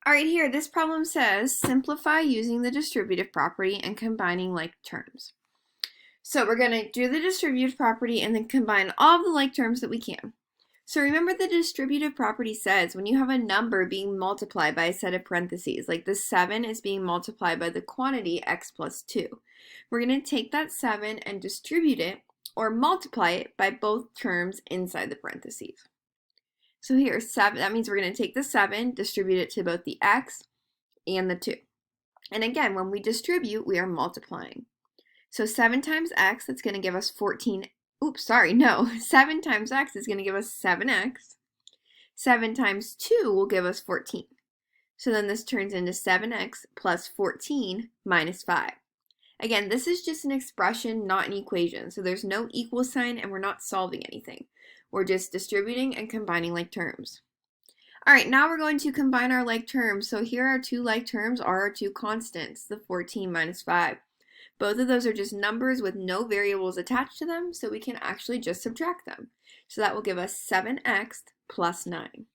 All right, here, this problem says simplify using the distributive property and combining like terms. So we're going to do the distributive property and then combine all of the like terms that we can. So remember the distributive property says when you have a number being multiplied by a set of parentheses, like the 7 is being multiplied by the quantity x plus 2. We're going to take that 7 and distribute it or multiply it by both terms inside the parentheses. So here, 7, that means we're going to take the 7, distribute it to both the x and the 2. And again, when we distribute, we are multiplying. So 7 times x, that's going to give us 14. Oops, sorry, no. 7 times x is going to give us 7x. 7 times 2 will give us 14. So then this turns into 7x plus 14 minus 5. Again, this is just an expression, not an equation. So there's no equal sign and we're not solving anything. We're just distributing and combining like terms. All right, now we're going to combine our like terms. So here our two like terms are our two constants, the 14 minus 5. Both of those are just numbers with no variables attached to them, so we can actually just subtract them. So that will give us 7x plus 9.